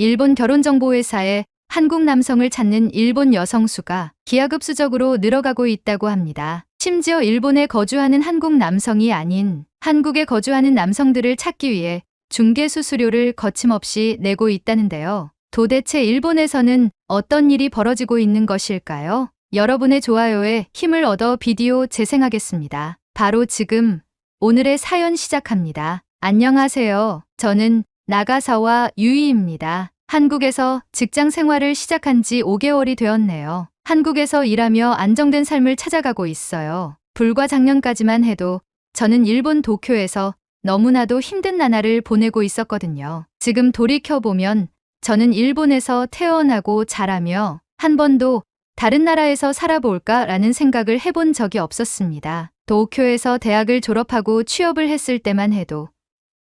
일본 결혼정보회사에 한국 남성을 찾는 일본 여성 수가 기하급수적으로 늘어가고 있다고 합니다. 심지어 일본에 거주하는 한국 남성이 아닌 한국에 거주하는 남성들을 찾기 위해 중개수수료를 거침없이 내고 있다는데요. 도대체 일본에서는 어떤 일이 벌어지고 있는 것일까요? 여러분의 좋아요에 힘을 얻어 비디오 재생하겠습니다. 바로 지금 오늘의 사연 시작합니다. 안녕하세요. 저는 나가사와 유이입니다. 한국에서 직장 생활을 시작한 지 5개월이 되었네요. 한국에서 일하며 안정된 삶을 찾아가고 있어요. 불과 작년까지만 해도 저는 일본 도쿄에서 너무나도 힘든 나날을 보내고 있었거든요. 지금 돌이켜보면 저는 일본에서 태어나고 자라며 한 번도 다른 나라에서 살아볼까라는 생각을 해본 적이 없었습니다. 도쿄에서 대학을 졸업하고 취업을 했을 때만 해도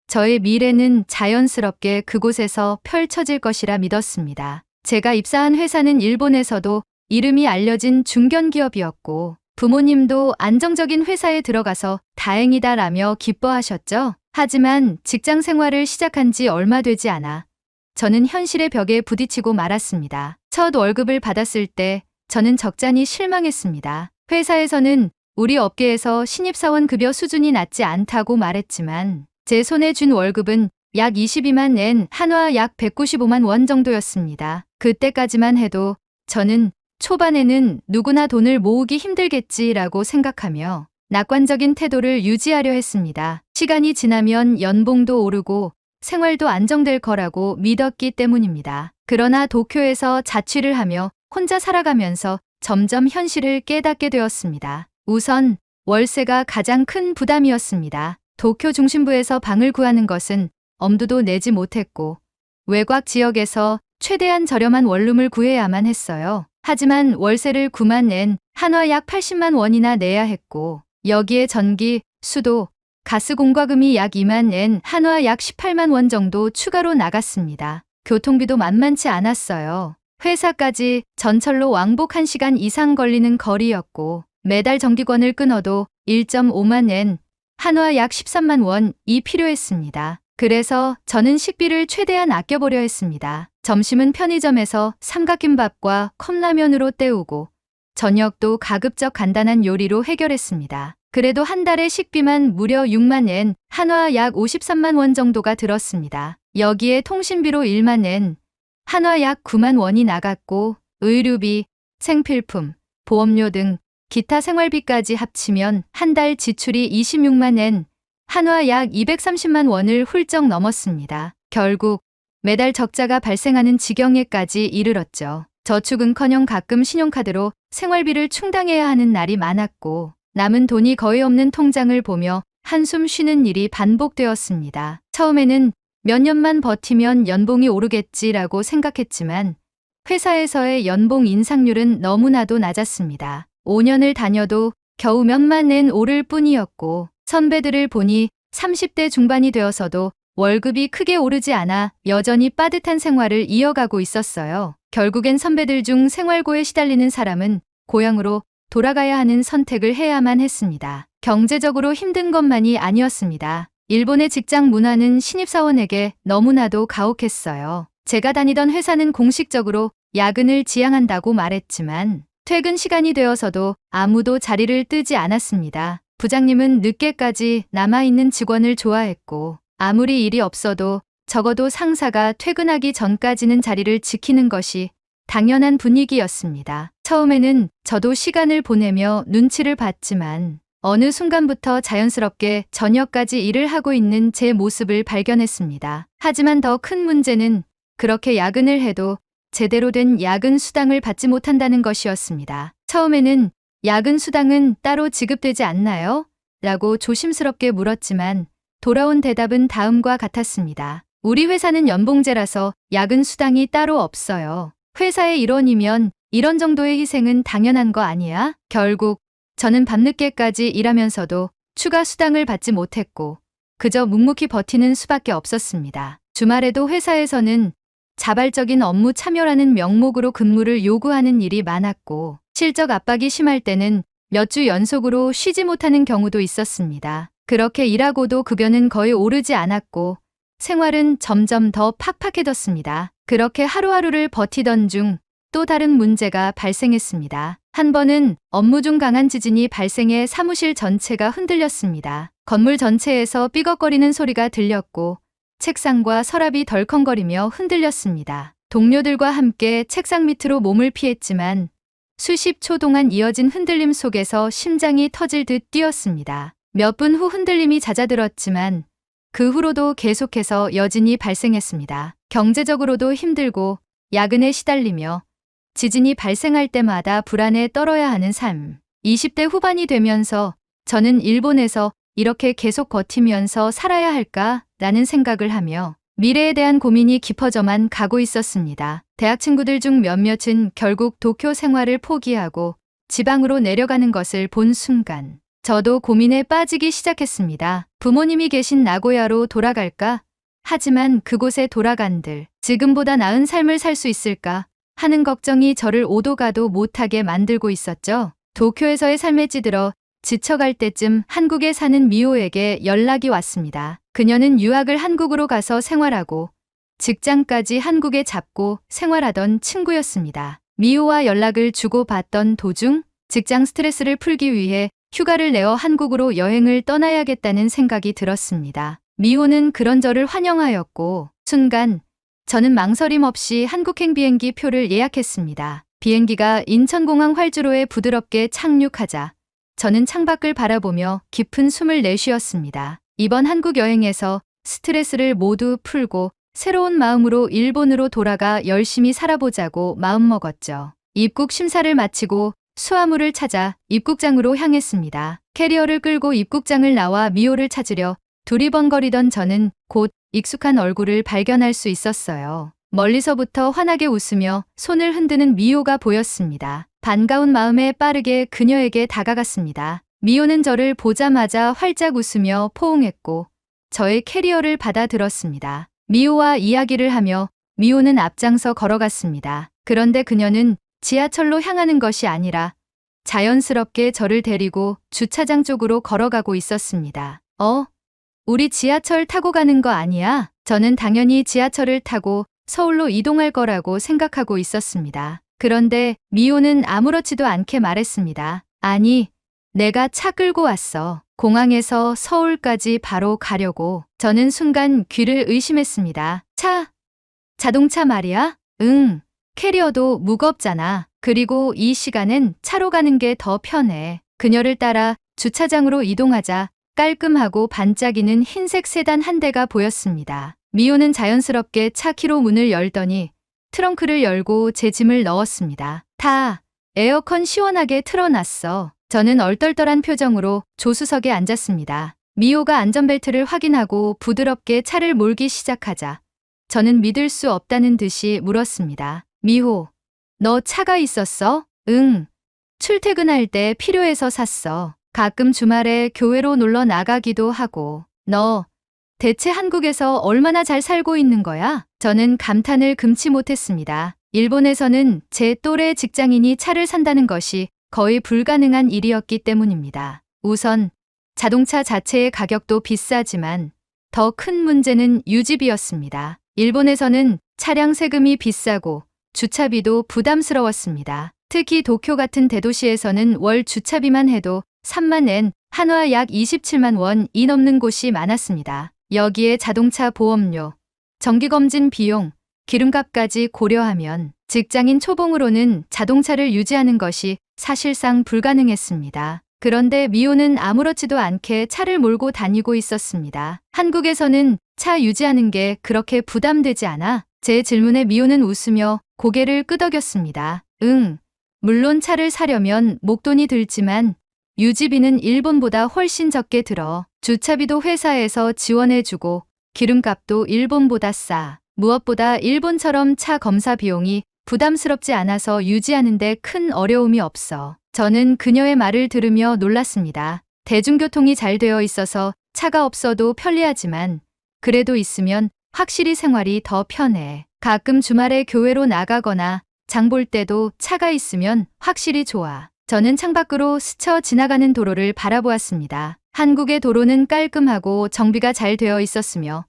저의 미래는 자연스럽게 그곳에서 펼쳐질 것이라 믿었습니다. 제가 입사한 회사는 일본에서도 이름이 알려진 중견기업이었고 부모님도 안정적인 회사에 들어가서 다행이다라며 기뻐하셨죠. 하지만 직장 생활을 시작한 지 얼마 되지 않아 저는 현실의 벽에 부딪히고 말았습니다. 첫 월급을 받았을 때 저는 적잖이 실망했습니다. 회사에서는 우리 업계에서 신입사원 급여 수준이 낮지 않다고 말했지만 제 손에 준 월급은 약 22만 엔, 한화 약 195만 원 정도였습니다. 그때까지만 해도 저는 초반에는 누구나 돈을 모으기 힘들겠지라고 생각하며 낙관적인 태도를 유지하려 했습니다. 시간이 지나면 연봉도 오르고 생활도 안정될 거라고 믿었기 때문입니다. 그러나 도쿄에서 자취를 하며 혼자 살아가면서 점점 현실을 깨닫게 되었습니다. 우선 월세가 가장 큰 부담이었습니다. 도쿄 중심부에서 방을 구하는 것은 엄두도 내지 못했고 외곽 지역에서 최대한 저렴한 원룸을 구해야만 했어요. 하지만 월세를 9만 엔, 한화 약 80만 원이나 내야 했고 여기에 전기, 수도, 가스 공과금이 약 2만 엔, 한화 약 18만 원 정도 추가로 나갔습니다. 교통비도 만만치 않았어요. 회사까지 전철로 왕복 1시간 이상 걸리는 거리였고 매달 정기권을 끊어도 1.5만 엔, 한화 약 13만 원이 필요했습니다. 그래서 저는 식비를 최대한 아껴보려 했습니다. 점심은 편의점에서 삼각김밥과 컵라면으로 때우고 저녁도 가급적 간단한 요리로 해결했습니다. 그래도 한 달에 식비만 무려 6만 엔, 한화 약 53만 원 정도가 들었습니다. 여기에 통신비로 1만 엔, 한화 약 9만 원이 나갔고 의류비, 생필품, 보험료 등 기타 생활비까지 합치면 한 달 지출이 26만 엔, 한화 약 230만 원을 훌쩍 넘었습니다. 결국 매달 적자가 발생하는 지경에까지 이르렀죠. 저축은커녕 가끔 신용카드로 생활비를 충당해야 하는 날이 많았고 남은 돈이 거의 없는 통장을 보며 한숨 쉬는 일이 반복되었습니다. 처음에는 몇 년만 버티면 연봉이 오르겠지라고 생각했지만 회사에서의 연봉 인상률은 너무나도 낮았습니다. 5년을 다녀도 겨우 몇만 엔 오를 뿐이었고 선배들을 보니 30대 중반이 되어서도 월급이 크게 오르지 않아 여전히 빠듯한 생활을 이어가고 있었어요. 결국엔 선배들 중 생활고에 시달리는 사람은 고향으로 돌아가야 하는 선택을 해야만 했습니다. 경제적으로 힘든 것만이 아니었습니다. 일본의 직장 문화는 신입사원에게 너무나도 가혹했어요. 제가 다니던 회사는 공식적으로 야근을 지향한다고 말했지만 퇴근 시간이 되어서도 아무도 자리를 뜨지 않았습니다. 부장님은 늦게까지 남아있는 직원을 좋아했고 아무리 일이 없어도 적어도 상사가 퇴근하기 전까지는 자리를 지키는 것이 당연한 분위기였습니다. 처음에는 저도 시간을 보내며 눈치를 봤지만 어느 순간부터 자연스럽게 저녁까지 일을 하고 있는 제 모습을 발견했습니다. 하지만 더 큰 문제는 그렇게 야근을 해도 제대로 된 야근 수당을 받지 못한다는 것이었습니다. 처음에는 야근 수당은 따로 지급되지 않나요? 라고 조심스럽게 물었지만 돌아온 대답은 다음과 같았습니다. 우리 회사는 연봉제라서 야근 수당이 따로 없어요. 회사의 일원이면 이런 정도의 희생은 당연한 거 아니야? 결국 저는 밤늦게까지 일하면서도 추가 수당을 받지 못했고 그저 묵묵히 버티는 수밖에 없었습니다. 주말에도 회사에서는 자발적인 업무 참여라는 명목으로 근무를 요구하는 일이 많았고 실적 압박이 심할 때는 몇 주 연속으로 쉬지 못하는 경우도 있었습니다. 그렇게 일하고도 급여는 거의 오르지 않았고 생활은 점점 더 팍팍해졌습니다. 그렇게 하루하루를 버티던 중 또 다른 문제가 발생했습니다. 한 번은 업무 중 강한 지진이 발생해 사무실 전체가 흔들렸습니다. 건물 전체에서 삐걱거리는 소리가 들렸고 책상과 서랍이 덜컹거리며 흔들렸습니다. 동료들과 함께 책상 밑으로 몸을 피했지만 수십 초 동안 이어진 흔들림 속에서 심장이 터질 듯 뛰었습니다. 몇 분 후 흔들림이 잦아들었지만 그 후로도 계속해서 여진이 발생했습니다. 경제적으로도 힘들고 야근에 시달리며 지진이 발생할 때마다 불안에 떨어야 하는 삶. 20대 후반이 되면서 저는 일본에서 이렇게 계속 버티면서 살아야 할까라는 생각을 하며 미래에 대한 고민이 깊어져만 가고 있었습니다. 대학 친구들 중 몇몇은 결국 도쿄 생활을 포기하고 지방으로 내려가는 것을 본 순간 저도 고민에 빠지기 시작했습니다. 부모님이 계신 나고야로 돌아갈까? 하지만 그곳에 돌아간들 지금보다 나은 삶을 살 수 있을까? 하는 걱정이 저를 오도 가도 못하게 만들고 있었죠. 도쿄에서의 삶에 찌들어 지쳐갈 때쯤 한국에 사는 미호에게 연락이 왔습니다. 그녀는 유학을 한국으로 가서 생활하고 직장까지 한국에 잡고 생활하던 친구였습니다. 미호와 연락을 주고받던 도중 직장 스트레스를 풀기 위해 휴가를 내어 한국으로 여행을 떠나야겠다는 생각이 들었습니다. 미호는 그런 저를 환영하였고 순간 저는 망설임 없이 한국행 비행기 표를 예약했습니다. 비행기가 인천공항 활주로에 부드럽게 착륙하자 저는 창밖을 바라보며 깊은 숨을 내쉬었습니다. 이번 한국 여행에서 스트레스를 모두 풀고 새로운 마음으로 일본으로 돌아가 열심히 살아보자고 마음먹었죠. 입국 심사를 마치고 수화물을 찾아 입국장으로 향했습니다. 캐리어를 끌고 입국장을 나와 미호를 찾으려 두리번거리던 저는 곧 익숙한 얼굴을 발견할 수 있었어요. 멀리서부터 환하게 웃으며 손을 흔드는 미호가 보였습니다. 반가운 마음에 빠르게 그녀에게 다가갔습니다. 미호는 저를 보자마자 활짝 웃으며 포옹했고 저의 캐리어를 받아들었습니다. 미호와 이야기를 하며 미호는 앞장서 걸어갔습니다. 그런데 그녀는 지하철로 향하는 것이 아니라 자연스럽게 저를 데리고 주차장 쪽으로 걸어가고 있었습니다. 우리 지하철 타고 가는 거 아니야? 저는 당연히 지하철을 타고 서울로 이동할 거라고 생각하고 있었습니다. 그런데 미호는 아무렇지도 않게 말했습니다. 아니, 내가 차 끌고 왔어. 공항에서 서울까지 바로 가려고. 저는 순간 귀를 의심했습니다. 자동차 말이야? 응, 캐리어도 무겁잖아. 그리고 이 시간엔 차로 가는 게 더 편해. 그녀를 따라 주차장으로 이동하자 깔끔하고 반짝이는 흰색 세단 한 대가 보였습니다. 미호는 자연스럽게 차 키로 문을 열더니 트렁크를 열고 제 짐을 넣었습니다. 에어컨 시원하게 틀어놨어. 저는 얼떨떨한 표정으로 조수석에 앉았습니다. 미호가 안전벨트를 확인하고 부드럽게 차를 몰기 시작하자 저는 믿을 수 없다는 듯이 물었습니다. 미호, 너 차가 있었어? 응, 출퇴근할 때 필요해서 샀어. 가끔 주말에 교회로 놀러 나가기도 하고. 너 대체 한국에서 얼마나 잘 살고 있는 거야? 저는 감탄을 금치 못했습니다. 일본에서는 제 또래 직장인이 차를 산다는 것이 거의 불가능한 일이었기 때문입니다. 우선 자동차 자체의 가격도 비싸지만 더 큰 문제는 유지비였습니다. 일본에서는 차량 세금이 비싸고 주차비도 부담스러웠습니다. 특히 도쿄 같은 대도시에서는 월 주차비만 해도 3만 엔, 한화 약 27만 원이 넘는 곳이 많았습니다. 여기에 자동차 보험료, 정기검진 비용, 기름값까지 고려하면 직장인 초봉으로는 자동차를 유지하는 것이 사실상 불가능했습니다. 그런데 미호는 아무렇지도 않게 차를 몰고 다니고 있었습니다. 한국에서는 차 유지하는 게 그렇게 부담되지 않아? 제 질문에 미호는 웃으며 고개를 끄덕였습니다. 응, 물론 차를 사려면 목돈이 들지만 유지비는 일본보다 훨씬 적게 들어. 주차비도 회사에서 지원해주고 기름값도 일본보다 싸. 무엇보다 일본처럼 차 검사 비용이 부담스럽지 않아서 유지하는데 큰 어려움이 없어. 저는 그녀의 말을 들으며 놀랐습니다. 대중교통이 잘 되어 있어서 차가 없어도 편리하지만 그래도 있으면 확실히 생활이 더 편해. 가끔 주말에 교회로 나가거나 장볼 때도 차가 있으면 확실히 좋아. 저는 창밖으로 스쳐 지나가는 도로를 바라보았습니다. 한국의 도로는 깔끔하고 정비가 잘 되어 있었으며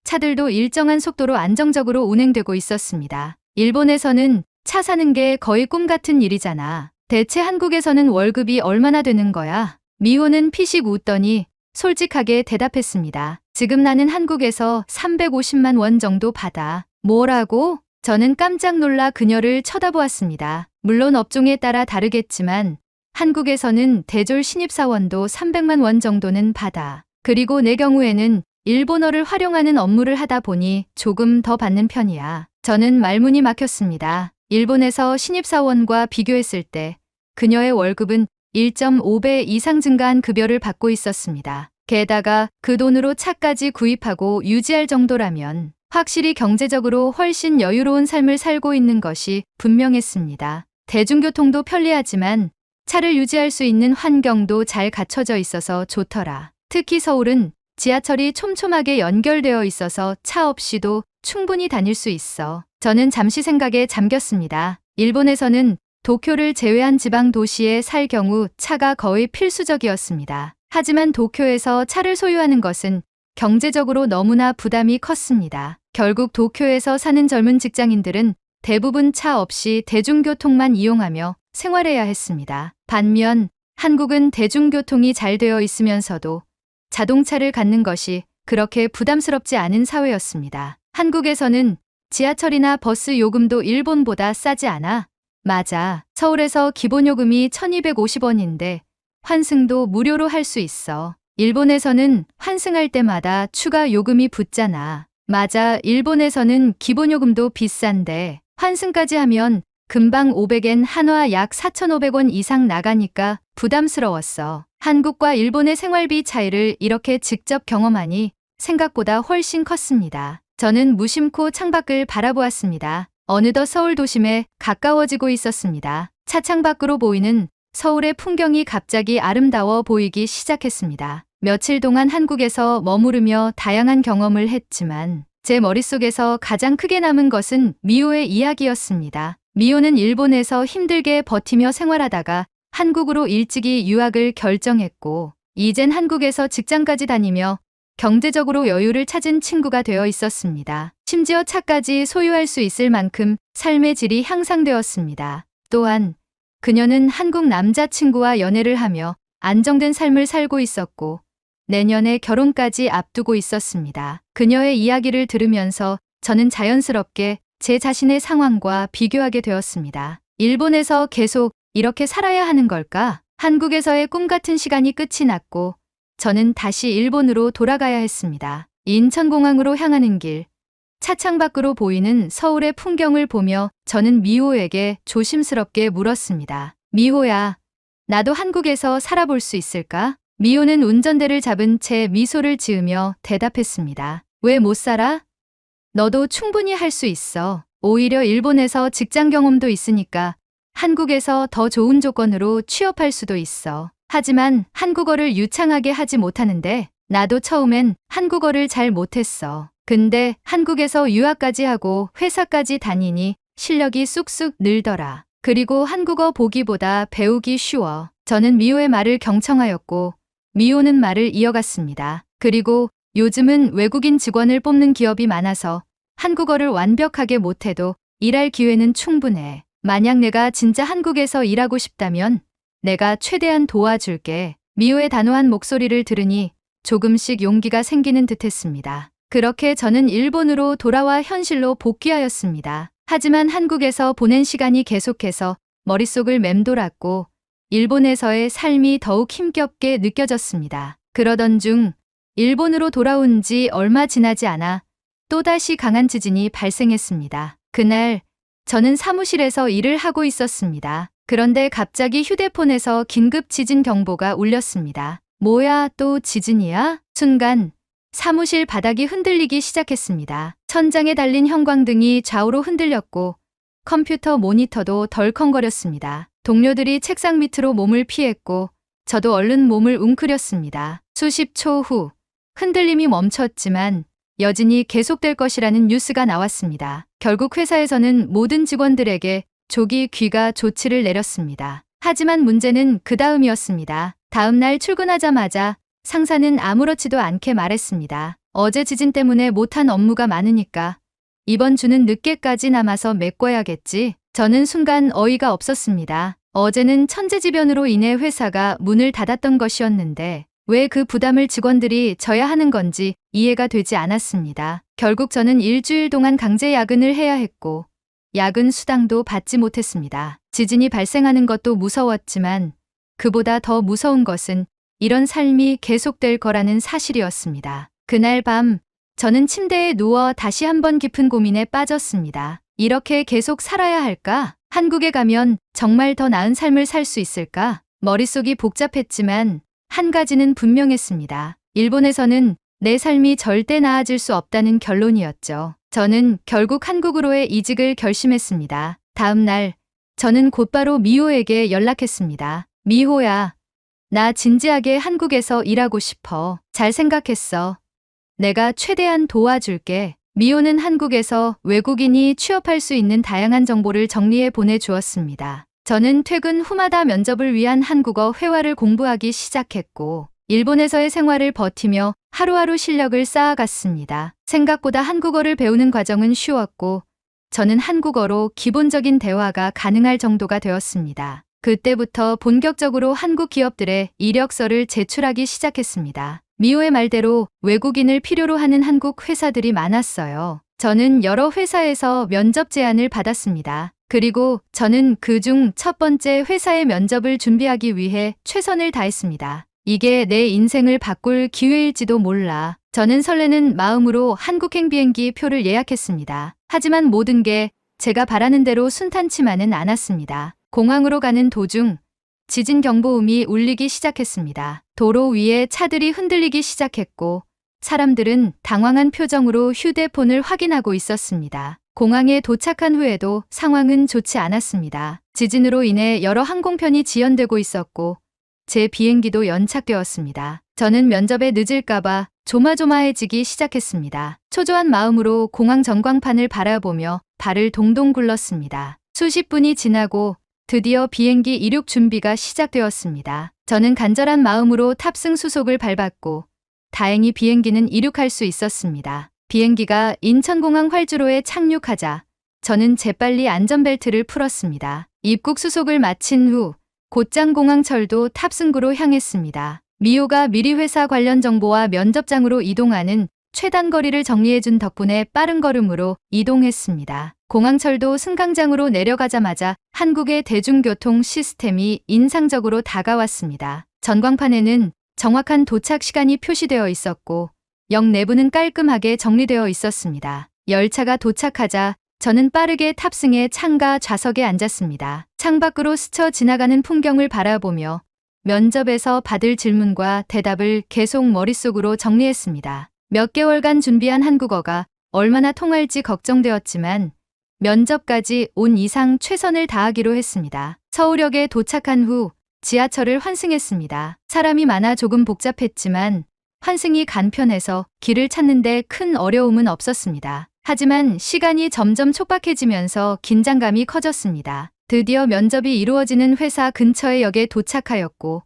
차들도 일정한 속도로 안정적으로 운행되고 있었습니다. 일본에서는 차 사는 게 거의 꿈 같은 일이잖아. 대체 한국에서는 월급이 얼마나 되는 거야? 미호는 피식 웃더니 솔직하게 대답했습니다. 지금 나는 한국에서 350만 원 정도 받아. 뭐라고? 저는 깜짝 놀라 그녀를 쳐다보았습니다. 물론 업종에 따라 다르겠지만 한국에서는 대졸 신입사원도 300만 원 정도는 받아. 그리고 내 경우에는 일본어를 활용하는 업무를 하다 보니 조금 더 받는 편이야. 저는 말문이 막혔습니다. 일본에서 신입사원과 비교했을 때 그녀의 월급은 1.5배 이상 증가한 급여를 받고 있었습니다. 게다가 그 돈으로 차까지 구입하고 유지할 정도라면 확실히 경제적으로 훨씬 여유로운 삶을 살고 있는 것이 분명했습니다. 대중교통도 편리하지만 차를 유지할 수 있는 환경도 잘 갖춰져 있어서 좋더라. 특히 서울은 지하철이 촘촘하게 연결되어 있어서 차 없이도 충분히 다닐 수 있어. 저는 잠시 생각에 잠겼습니다. 일본에서는 도쿄를 제외한 지방 도시에 살 경우 차가 거의 필수적이었습니다. 하지만 도쿄에서 차를 소유하는 것은 경제적으로 너무나 부담이 컸습니다. 결국 도쿄에서 사는 젊은 직장인들은 대부분 차 없이 대중교통만 이용하며 생활해야 했습니다. 반면 한국은 대중교통이 잘 되어 있으면서도 자동차를 갖는 것이 그렇게 부담스럽지 않은 사회였습니다. 한국에서는 지하철이나 버스 요금도 일본보다 싸지 않아? 맞아. 서울에서 기본 요금이 1250원인데 환승도 무료로 할 수 있어. 일본에서는 환승할 때마다 추가 요금이 붙잖아. 맞아. 일본에서는 기본 요금도 비싼데 환승까지 하면 금방 500엔 한화 약 4,500원 이상 나가니까 부담스러웠어. 한국과 일본의 생활비 차이를 이렇게 직접 경험하니 생각보다 훨씬 컸습니다. 저는 무심코 창밖을 바라보았습니다. 어느덧 서울 도심에 가까워지고 있었습니다. 차창 밖으로 보이는 서울의 풍경이 갑자기 아름다워 보이기 시작했습니다. 며칠 동안 한국에서 머무르며 다양한 경험을 했지만 제 머릿속에서 가장 크게 남은 것은 미호의 이야기였습니다. 미호는 일본에서 힘들게 버티며 생활하다가 한국으로 일찍이 유학을 결정했고 이젠 한국에서 직장까지 다니며 경제적으로 여유를 찾은 친구가 되어 있었습니다. 심지어 차까지 소유할 수 있을 만큼 삶의 질이 향상되었습니다. 또한 그녀는 한국 남자친구와 연애를 하며 안정된 삶을 살고 있었고 내년에 결혼까지 앞두고 있었습니다. 그녀의 이야기를 들으면서 저는 자연스럽게 제 자신의 상황과 비교하게 되었습니다. 일본에서 계속 이렇게 살아야 하는 걸까? 한국에서의 꿈 같은 시간이 끝이 났고 저는 다시 일본으로 돌아가야 했습니다. 인천공항으로 향하는 길, 차창 밖으로 보이는 서울의 풍경을 보며 저는 미호에게 조심스럽게 물었습니다. 미호야, 나도 한국에서 살아볼 수 있을까? 미호는 운전대를 잡은 채 미소를 지으며 대답했습니다. 왜 못 살아? 너도 충분히 할 수 있어. 오히려 일본에서 직장 경험도 있으니까 한국에서 더 좋은 조건으로 취업할 수도 있어. 하지만 한국어를 유창하게 하지 못하는데 나도 처음엔 한국어를 잘 못했어. 근데 한국에서 유학까지 하고 회사까지 다니니 실력이 쑥쑥 늘더라. 그리고 한국어 보기보다 배우기 쉬워. 저는 미호의 말을 경청하였고 미호는 말을 이어갔습니다. 그리고 요즘은 외국인 직원을 뽑는 기업이 많아서 한국어를 완벽하게 못해도 일할 기회는 충분해. 만약 내가 진짜 한국에서 일하고 싶다면 내가 최대한 도와줄게. 미호의 단호한 목소리를 들으니 조금씩 용기가 생기는 듯했습니다. 그렇게 저는 일본으로 돌아와 현실로 복귀하였습니다. 하지만 한국에서 보낸 시간이 계속해서 머릿속을 맴돌았고 일본에서의 삶이 더욱 힘겹게 느껴졌습니다. 그러던 중 일본으로 돌아온 지 얼마 지나지 않아 또다시 강한 지진이 발생했습니다. 그날 저는 사무실에서 일을 하고 있었습니다. 그런데 갑자기 휴대폰에서 긴급 지진 경보가 울렸습니다. 뭐야, 또 지진이야? 순간 사무실 바닥이 흔들리기 시작했습니다. 천장에 달린 형광등이 좌우로 흔들렸고 컴퓨터 모니터도 덜컹거렸습니다. 동료들이 책상 밑으로 몸을 피했고 저도 얼른 몸을 웅크렸습니다. 수십 초 후 흔들림이 멈췄지만 여진이 계속될 것이라는 뉴스가 나왔습니다. 결국 회사에서는 모든 직원들에게 조기 귀가 조치를 내렸습니다. 하지만 문제는 그 다음이었습니다. 다음 날 출근하자마자 상사는 아무렇지도 않게 말했습니다. 어제 지진 때문에 못한 업무가 많으니까 이번 주는 늦게까지 남아서 메꿔야겠지. 저는 순간 어이가 없었습니다. 어제는 천재지변으로 인해 회사가 문을 닫았던 것이었는데 왜 그 부담을 직원들이 져야 하는 건지 이해가 되지 않았습니다. 결국 저는 일주일 동안 강제 야근을 해야 했고 야근 수당도 받지 못했습니다. 지진이 발생하는 것도 무서웠지만 그보다 더 무서운 것은 이런 삶이 계속될 거라는 사실이었습니다. 그날 밤 저는 침대에 누워 다시 한번 깊은 고민에 빠졌습니다. 이렇게 계속 살아야 할까? 한국에 가면 정말 더 나은 삶을 살 수 있을까? 머릿속이 복잡했지만 한 가지는 분명했습니다. 일본에서는 내 삶이 절대 나아질 수 없다는 결론이었죠. 저는 결국 한국으로의 이직을 결심했습니다. 다음 날 저는 곧바로 미호에게 연락했습니다. 미호야, 나 진지하게 한국에서 일하고 싶어. 잘 생각했어. 내가 최대한 도와줄게. 미호는 한국에서 외국인이 취업할 수 있는 다양한 정보를 정리해 보내주었습니다. 저는 퇴근 후마다 면접을 위한 한국어 회화를 공부하기 시작했고 일본에서의 생활을 버티며 하루하루 실력을 쌓아갔습니다. 생각보다 한국어를 배우는 과정은 쉬웠고 저는 한국어로 기본적인 대화가 가능할 정도가 되었습니다. 그때부터 본격적으로 한국 기업들의 이력서를 제출하기 시작했습니다. 미호의 말대로 외국인을 필요로 하는 한국 회사들이 많았어요. 저는 여러 회사에서 면접 제안을 받았습니다. 그리고 저는 그중 첫 번째 회사의 면접을 준비하기 위해 최선을 다했습니다. 이게 내 인생을 바꿀 기회일지도 몰라. 저는 설레는 마음으로 한국행 비행기 표를 예약했습니다. 하지만 모든 게 제가 바라는 대로 순탄치만은 않았습니다. 공항으로 가는 도중 지진 경보음이 울리기 시작했습니다. 도로 위에 차들이 흔들리기 시작했고 사람들은 당황한 표정으로 휴대폰을 확인하고 있었습니다. 공항에 도착한 후에도 상황은 좋지 않았습니다. 지진으로 인해 여러 항공편이 지연되고 있었고 제 비행기도 연착되었습니다. 저는 면접에 늦을까봐 조마조마해지기 시작했습니다. 초조한 마음으로 공항 전광판을 바라보며 발을 동동 굴렀습니다. 수십 분이 지나고 드디어 비행기 이륙 준비가 시작되었습니다. 저는 간절한 마음으로 탑승 수속을 밟았고 다행히 비행기는 이륙할 수 있었습니다. 비행기가 인천공항 활주로에 착륙하자 저는 재빨리 안전벨트를 풀었습니다. 입국 수속을 마친 후 곧장 공항철도 탑승구로 향했습니다. 미호가 미리 회사 관련 정보와 면접장으로 이동하는 최단 거리를 정리해준 덕분에 빠른 걸음으로 이동했습니다. 공항철도 승강장으로 내려가자마자 한국의 대중교통 시스템이 인상적으로 다가왔습니다. 전광판에는 정확한 도착 시간이 표시되어 있었고 역 내부는 깔끔하게 정리되어 있었습니다. 열차가 도착하자 저는 빠르게 탑승해 창가 좌석에 앉았습니다. 창밖으로 스쳐 지나가는 풍경을 바라보며 면접에서 받을 질문과 대답을 계속 머릿속으로 정리했습니다. 몇 개월간 준비한 한국어가 얼마나 통할지 걱정되었지만 면접까지 온 이상 최선을 다하기로 했습니다. 서울역에 도착한 후 지하철을 환승했습니다. 사람이 많아 조금 복잡했지만 환승이 간편해서 길을 찾는데 큰 어려움은 없었습니다. 하지만 시간이 점점 촉박해지면서 긴장감이 커졌습니다. 드디어 면접이 이루어지는 회사 근처의 역에 도착하였고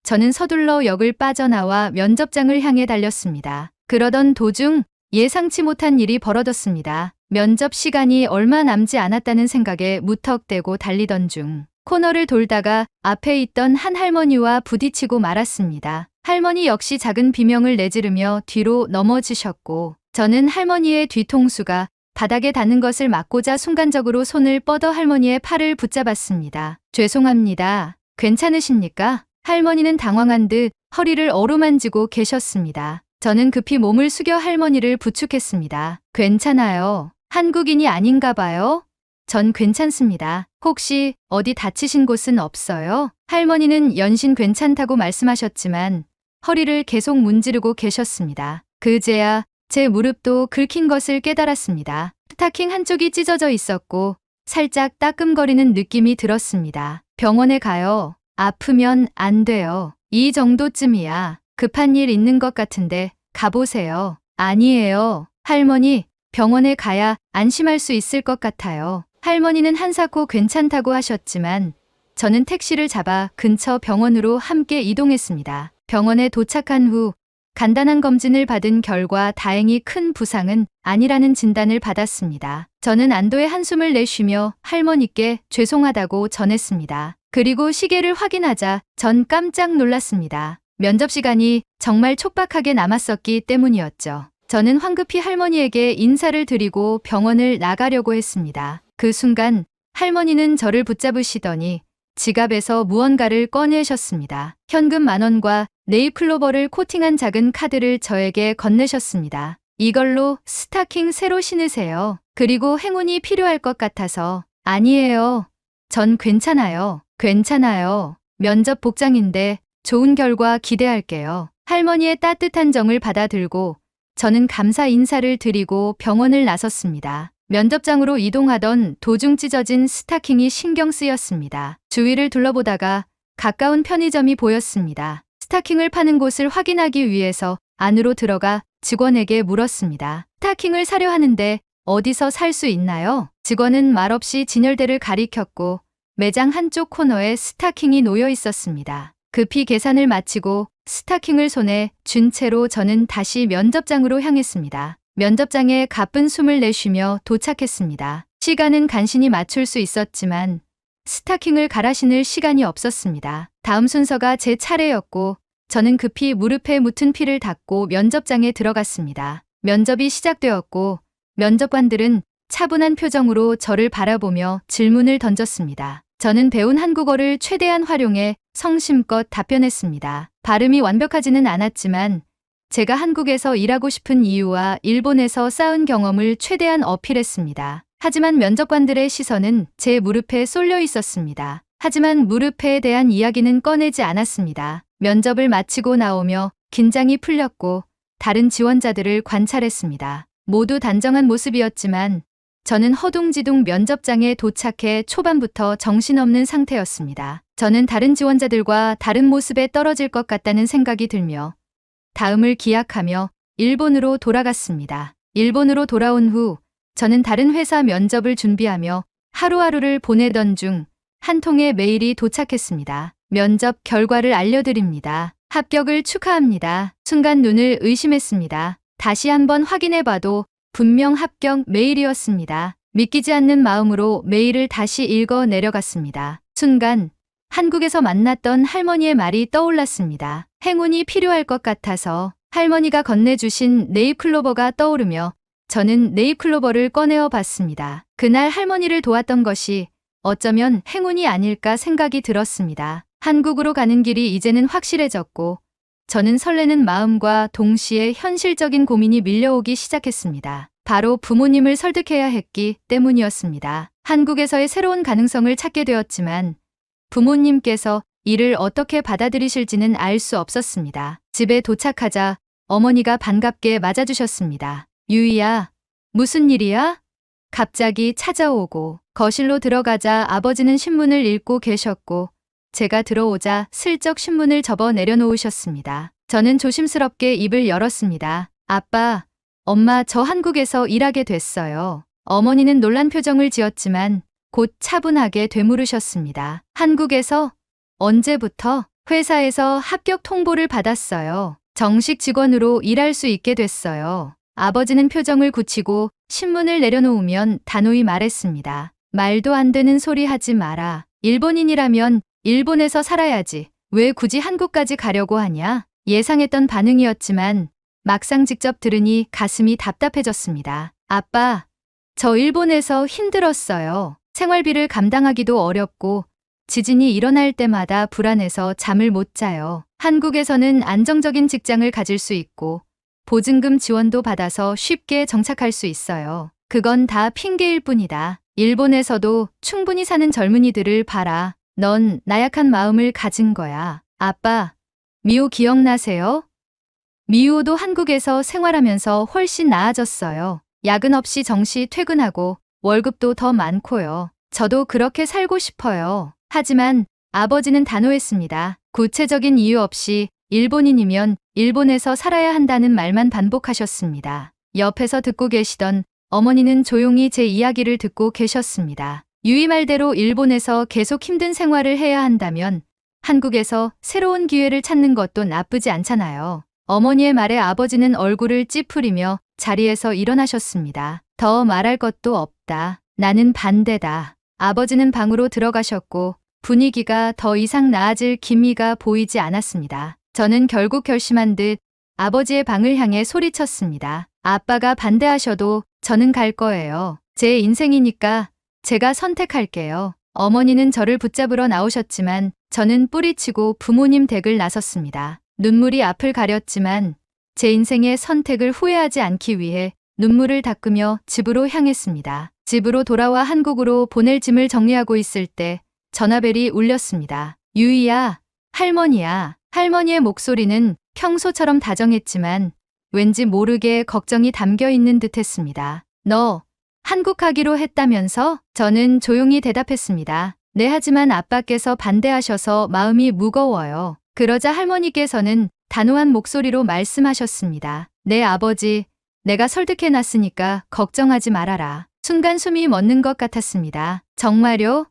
저는 서둘러 역을 빠져나와 면접장을 향해 달렸습니다. 그러던 도중 예상치 못한 일이 벌어졌습니다. 면접 시간이 얼마 남지 않았다는 생각에 무턱대고 달리던 중 코너를 돌다가 앞에 있던 한 할머니와 부딪히고 말았습니다. 할머니 역시 작은 비명을 내지르며 뒤로 넘어지셨고 저는 할머니의 뒤통수가 바닥에 닿는 것을 막고자 순간적으로 손을 뻗어 할머니의 팔을 붙잡았습니다. 죄송합니다. 괜찮으십니까? 할머니는 당황한 듯 허리를 어루만지고 계셨습니다. 저는 급히 몸을 숙여 할머니를 부축했습니다. 괜찮아요. 한국인이 아닌가 봐요. 전 괜찮습니다. 혹시 어디 다치신 곳은 없어요? 할머니는 연신 괜찮다고 말씀하셨지만 허리를 계속 문지르고 계셨습니다. 그제야 제 무릎도 긁힌 것을 깨달았습니다. 스타킹 한쪽이 찢어져 있었고 살짝 따끔거리는 느낌이 들었습니다. 병원에 가요. 아프면 안 돼요. 이 정도쯤이야. 급한 일 있는 것 같은데 가보세요. 아니에요. 할머니, 병원에 가야 안심할 수 있을 것 같아요. 할머니는 한사코 괜찮다고 하셨지만 저는 택시를 잡아 근처 병원으로 함께 이동했습니다. 병원에 도착한 후 간단한 검진을 받은 결과 다행히 큰 부상은 아니라는 진단을 받았습니다. 저는 안도의 한숨을 내쉬며 할머니께 죄송하다고 전했습니다. 그리고 시계를 확인하자 전 깜짝 놀랐습니다. 면접 시간이 정말 촉박하게 남았었기 때문이었죠. 저는 황급히 할머니에게 인사를 드리고 병원을 나가려고 했습니다. 그 순간 할머니는 저를 붙잡으시더니 지갑에서 무언가를 꺼내셨습니다. 현금 10,000원과 네잎클로버를 코팅한 작은 카드를 저에게 건네셨습니다. 이걸로 스타킹 새로 신으세요. 그리고 행운이 필요할 것 같아서. 아니에요. 전 괜찮아요. 괜찮아요. 면접 복장인데 좋은 결과 기대할게요. 할머니의 따뜻한 정을 받아들고 저는 감사 인사를 드리고 병원을 나섰습니다. 면접장으로 이동하던 도중 찢어진 스타킹이 신경 쓰였습니다. 주위를 둘러보다가 가까운 편의점이 보였습니다. 스타킹을 파는 곳을 확인하기 위해서 안으로 들어가 직원에게 물었습니다. 스타킹을 사려 하는데 어디서 살 수 있나요? 직원은 말없이 진열대를 가리켰고 매장 한쪽 코너에 스타킹이 놓여 있었습니다. 급히 계산을 마치고 스타킹을 손에 쥔 채로 저는 다시 면접장으로 향했습니다. 면접장에 가쁜 숨을 내쉬며 도착했습니다. 시간은 간신히 맞출 수 있었지만 스타킹을 갈아 신을 시간이 없었습니다. 다음 순서가 제 차례였고 저는 급히 무릎에 묻은 피를 닦고 면접장에 들어갔습니다. 면접이 시작되었고 면접관들은 차분한 표정으로 저를 바라보며 질문을 던졌습니다. 저는 배운 한국어를 최대한 활용해 성심껏 답변했습니다. 발음이 완벽하지는 않았지만 제가 한국에서 일하고 싶은 이유와 일본에서 쌓은 경험을 최대한 어필했습니다. 하지만 면접관들의 시선은 제 무릎에 쏠려 있었습니다. 하지만 무릎에 대한 이야기는 꺼내지 않았습니다. 면접을 마치고 나오며 긴장이 풀렸고 다른 지원자들을 관찰했습니다. 모두 단정한 모습이었지만 저는 허둥지둥 면접장에 도착해 초반부터 정신없는 상태였습니다. 저는 다른 지원자들과 다른 모습에 떨어질 것 같다는 생각이 들며 다음을 기약하며 일본으로 돌아갔습니다. 일본으로 돌아온 후 저는 다른 회사 면접을 준비하며 하루하루를 보내던 중 한 통의 메일이 도착했습니다. 면접 결과를 알려드립니다. 합격을 축하합니다. 순간 눈을 의심했습니다. 다시 한번 확인해봐도 분명 합격 메일이었습니다. 믿기지 않는 마음으로 메일을 다시 읽어 내려갔습니다. 순간 한국에서 만났던 할머니의 말이 떠올랐습니다. 행운이 필요할 것 같아서. 할머니가 건네주신 네잎클로버가 떠오르며 저는 네잎클로버를 꺼내어 봤습니다. 그날 할머니를 도왔던 것이 어쩌면 행운이 아닐까 생각이 들었습니다. 한국으로 가는 길이 이제는 확실해졌고 저는 설레는 마음과 동시에 현실적인 고민이 밀려오기 시작했습니다. 바로 부모님을 설득해야 했기 때문이었습니다. 한국에서의 새로운 가능성을 찾게 되었지만 부모님께서 이를 어떻게 받아들이실지는 알 수 없었습니다. 집에 도착하자 어머니가 반갑게 맞아주셨습니다. 유이야, 무슨 일이야? 갑자기 찾아오고 거실로 들어가자 아버지는 신문을 읽고 계셨고 제가 들어오자 슬쩍 신문을 접어 내려놓으셨습니다. 저는 조심스럽게 입을 열었습니다. 아빠, 엄마, 저 한국에서 일하게 됐어요. 어머니는 놀란 표정을 지었지만 곧 차분하게 되물으셨습니다. 한국에서? 언제부터? 회사에서 합격 통보를 받았어요. 정식 직원으로 일할 수 있게 됐어요. 아버지는 표정을 굳히고 신문을 내려놓으면 단호히 말했습니다. 말도 안 되는 소리 하지 마라. 일본인이라면 일본에서 살아야지. 왜 굳이 한국까지 가려고 하냐? 예상했던 반응이었지만 막상 직접 들으니 가슴이 답답해졌습니다. 아빠, 저 일본에서 힘들었어요. 생활비를 감당하기도 어렵고 지진이 일어날 때마다 불안해서 잠을 못 자요. 한국에서는 안정적인 직장을 가질 수 있고 보증금 지원도 받아서 쉽게 정착할 수 있어요. 그건 다 핑계일 뿐이다. 일본에서도 충분히 사는 젊은이들을 봐라. 넌 나약한 마음을 가진 거야. 아빠, 미호 기억나세요? 미호도 한국에서 생활하면서 훨씬 나아졌어요. 야근 없이 정시 퇴근하고 월급도 더 많고요. 저도 그렇게 살고 싶어요. 하지만 아버지는 단호했습니다. 구체적인 이유 없이 일본인이면 일본에서 살아야 한다는 말만 반복하셨습니다. 옆에서 듣고 계시던 어머니는 조용히 제 이야기를 듣고 계셨습니다. 유이 말대로 일본에서 계속 힘든 생활을 해야 한다면 한국에서 새로운 기회를 찾는 것도 나쁘지 않잖아요. 어머니의 말에 아버지는 얼굴을 찌푸리며 자리에서 일어나셨습니다. 더 말할 것도 없다. 나는 반대다. 아버지는 방으로 들어가셨고 분위기가 더 이상 나아질 기미가 보이지 않았습니다. 저는 결국 결심한 듯 아버지의 방을 향해 소리쳤습니다. 아빠가 반대하셔도 저는 갈 거예요. 제 인생이니까 제가 선택할게요. 어머니는 저를 붙잡으러 나오셨지만 저는 뿌리치고 부모님 댁을 나섰습니다. 눈물이 앞을 가렸지만 제 인생의 선택을 후회하지 않기 위해 눈물을 닦으며 집으로 향했습니다. 집으로 돌아와 한국으로 보낼 짐을 정리하고 있을 때 전화벨이 울렸습니다. 유이야, 할머니야. 할머니의 목소리는 평소처럼 다정했지만 왠지 모르게 걱정이 담겨 있는 듯했습니다. 너 한국 가기로 했다면서? 저는 조용히 대답했습니다. 네, 하지만 아빠께서 반대하셔서 마음이 무거워요. 그러자 할머니께서는 단호한 목소리로 말씀하셨습니다. 네, 아버지, 내가 설득해놨으니까 걱정하지 말아라. 순간 숨이 멎는 것 같았습니다. 정말요?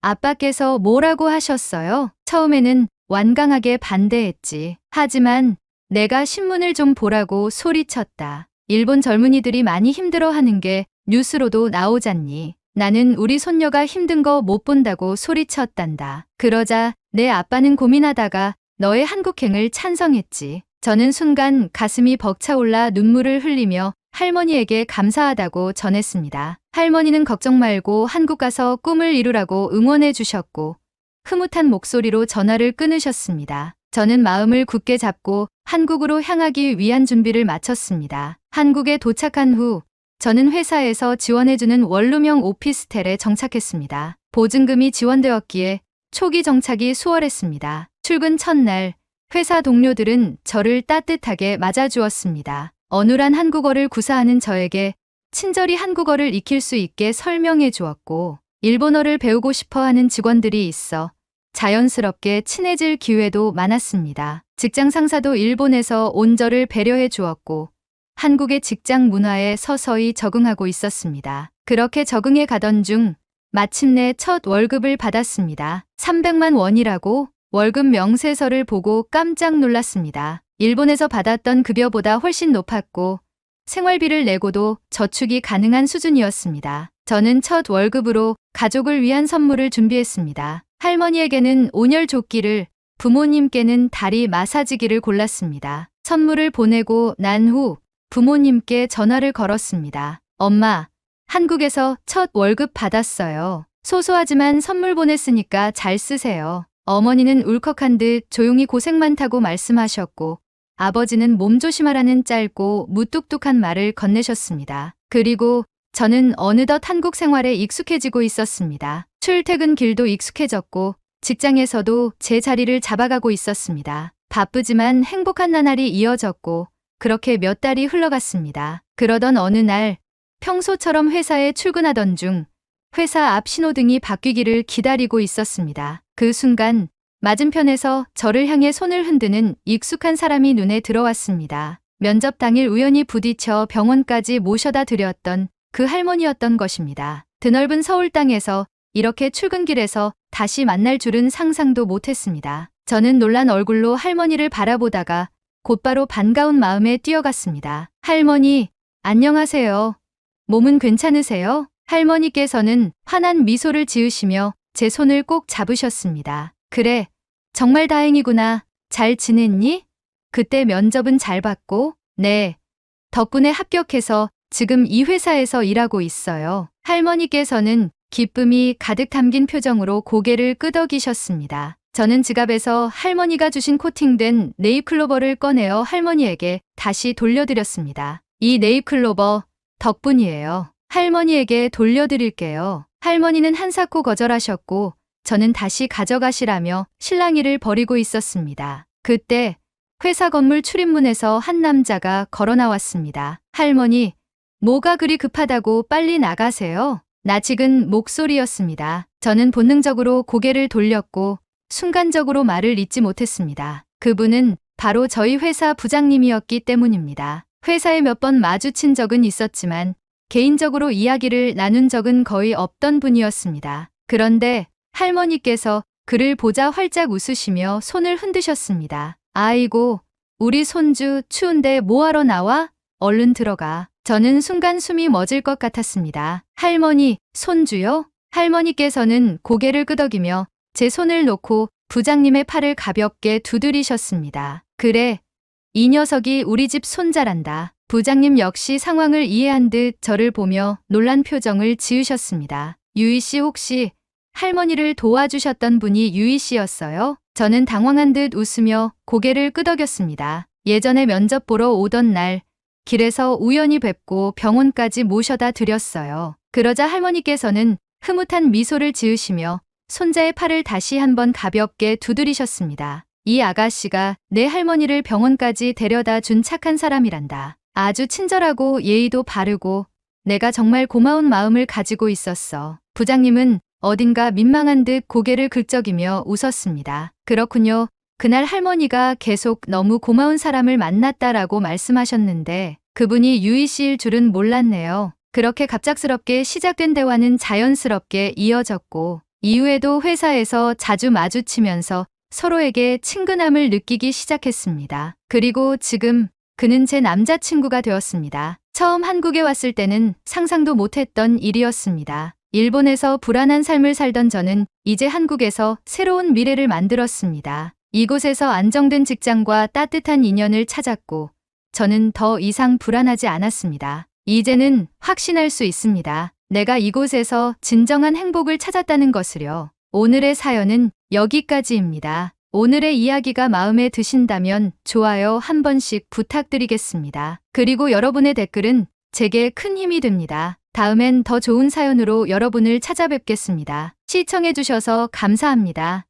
아빠께서 뭐라고 하셨어요? 처음에는 완강하게 반대했지. 하지만 내가 신문을 좀 보라고 소리쳤다. 일본 젊은이들이 많이 힘들어하는 게 뉴스로도 나오잖니. 나는 우리 손녀가 힘든 거 못 본다고 소리쳤단다. 그러자 내 아빠는 고민하다가 너의 한국행을 찬성했지. 저는 순간 가슴이 벅차올라 눈물을 흘리며 할머니에게 감사하다고 전했습니다. 할머니는 걱정 말고 한국 가서 꿈을 이루라고 응원해 주셨고 흐뭇한 목소리로 전화를 끊으셨습니다. 저는 마음을 굳게 잡고 한국으로 향하기 위한 준비를 마쳤습니다. 한국에 도착한 후 저는 회사에서 지원해주는 원룸형 오피스텔에 정착했습니다. 보증금이 지원되었기에 초기 정착이 수월했습니다. 출근 첫날 회사 동료들은 저를 따뜻하게 맞아주었습니다. 어눌한 한국어를 구사하는 저에게 친절히 한국어를 익힐 수 있게 설명해 주었고 일본어를 배우고 싶어 하는 직원들이 있어 자연스럽게 친해질 기회도 많았습니다. 직장 상사도 일본에서 온 저를 배려해 주었고 한국의 직장 문화에 서서히 적응하고 있었습니다. 그렇게 적응해 가던 중 마침내 첫 월급을 받았습니다. 300만 원이라고 월급 명세서를 보고 깜짝 놀랐습니다. 일본에서 받았던 급여보다 훨씬 높았고 생활비를 내고도 저축이 가능한 수준이었습니다. 저는 첫 월급으로 가족을 위한 선물을 준비했습니다. 할머니에게는 온열 조끼를, 부모님께는 다리 마사지기를 골랐습니다. 선물을 보내고 난 후 부모님께 전화를 걸었습니다. 엄마, 한국에서 첫 월급 받았어요. 소소하지만 선물 보냈으니까 잘 쓰세요. 어머니는 울컥한 듯 조용히 고생 많다고 말씀하셨고 아버지는 몸조심하라는 짧고 무뚝뚝한 말을 건네셨습니다. 그리고 저는 어느덧 한국 생활에 익숙해지고 있었습니다. 출퇴근길도 익숙해졌고 직장에서도 제 자리를 잡아가고 있었습니다. 바쁘지만 행복한 나날이 이어졌고 그렇게 몇 달이 흘러갔습니다. 그러던 어느 날 평소처럼 회사에 출근하던 중 회사 앞 신호등이 바뀌기를 기다리고 있었습니다. 그 순간 맞은편에서 저를 향해 손을 흔드는 익숙한 사람이 눈에 들어왔습니다. 면접 당일 우연히 부딪혀 병원까지 모셔다 드렸던 그 할머니였던 것입니다. 드넓은 서울 땅에서 이렇게 출근길에서 다시 만날 줄은 상상도 못했습니다. 저는 놀란 얼굴로 할머니를 바라보다가 곧바로 반가운 마음에 뛰어갔습니다. 할머니, 안녕하세요. 몸은 괜찮으세요? 할머니께서는 환한 미소를 지으시며 제 손을 꼭 잡으셨습니다. 그래, 정말 다행이구나. 잘 지냈니? 그때 면접은 잘 봤고, 네. 덕분에 합격해서 지금 이 회사에서 일하고 있어요. 할머니께서는 기쁨이 가득 담긴 표정으로 고개를 끄덕이셨습니다. 저는 지갑에서 할머니가 주신 코팅된 네잎클로버를 꺼내어 할머니에게 다시 돌려드렸습니다. 이 네잎클로버 덕분이에요. 할머니에게 돌려드릴게요. 할머니는 한사코 거절하셨고 저는 다시 가져가시라며 실랑이를 벌이고 있었습니다. 그때 회사 건물 출입문에서 한 남자가 걸어 나왔습니다. 할머니, 뭐가 그리 급하다고 빨리 나가세요? 낯익은 목소리였습니다. 저는 본능적으로 고개를 돌렸고 순간적으로 말을 잇지 못했습니다. 그분은 바로 저희 회사 부장님이었기 때문입니다. 회사에 몇 번 마주친 적은 있었지만 개인적으로 이야기를 나눈 적은 거의 없던 분이었습니다. 그런데 할머니께서 그를 보자 활짝 웃으시며 손을 흔드셨습니다. 아이고, 우리 손주 추운데 뭐하러 나와? 얼른 들어가. 저는 순간 숨이 멎을 것 같았습니다. 할머니, 손주요? 할머니께서는 고개를 끄덕이며 제 손을 놓고 부장님의 팔을 가볍게 두드리셨습니다. 그래, 이 녀석이 우리 집 손자란다. 부장님 역시 상황을 이해한 듯 저를 보며 놀란 표정을 지으셨습니다. 유희 씨 혹시 할머니를 도와주셨던 분이 유희 씨였어요? 저는 당황한 듯 웃으며 고개를 끄덕였습니다. 예전에 면접 보러 오던 날 길에서 우연히 뵙고 병원까지 모셔다 드렸어요. 그러자 할머니께서는 흐뭇한 미소를 지으시며 손자의 팔을 다시 한번 가볍게 두드리셨습니다. 이 아가씨가 내 할머니를 병원까지 데려다 준 착한 사람이란다. 아주 친절하고 예의도 바르고 내가 정말 고마운 마음을 가지고 있었어. 부장님은 어딘가 민망한 듯 고개를 긁적이며 웃었습니다. 그렇군요. 그날 할머니가 계속 너무 고마운 사람을 만났다라고 말씀하셨는데 그분이 유희 씨일 줄은 몰랐네요. 그렇게 갑작스럽게 시작된 대화는 자연스럽게 이어졌고 이후에도 회사에서 자주 마주치면서 서로에게 친근함을 느끼기 시작했습니다. 그리고 지금 그는 제 남자친구가 되었습니다. 처음 한국에 왔을 때는 상상도 못했던 일이었습니다. 일본에서 불안한 삶을 살던 저는 이제 한국에서 새로운 미래를 만들었습니다. 이곳에서 안정된 직장과 따뜻한 인연을 찾았고 저는 더 이상 불안하지 않았습니다. 이제는 확신할 수 있습니다. 내가 이곳에서 진정한 행복을 찾았다는 것을요. 오늘의 사연은 여기까지입니다. 오늘의 이야기가 마음에 드신다면 좋아요 한 번씩 부탁드리겠습니다. 그리고 여러분의 댓글은 제게 큰 힘이 됩니다. 다음엔 더 좋은 사연으로 여러분을 찾아뵙겠습니다. 시청해주셔서 감사합니다.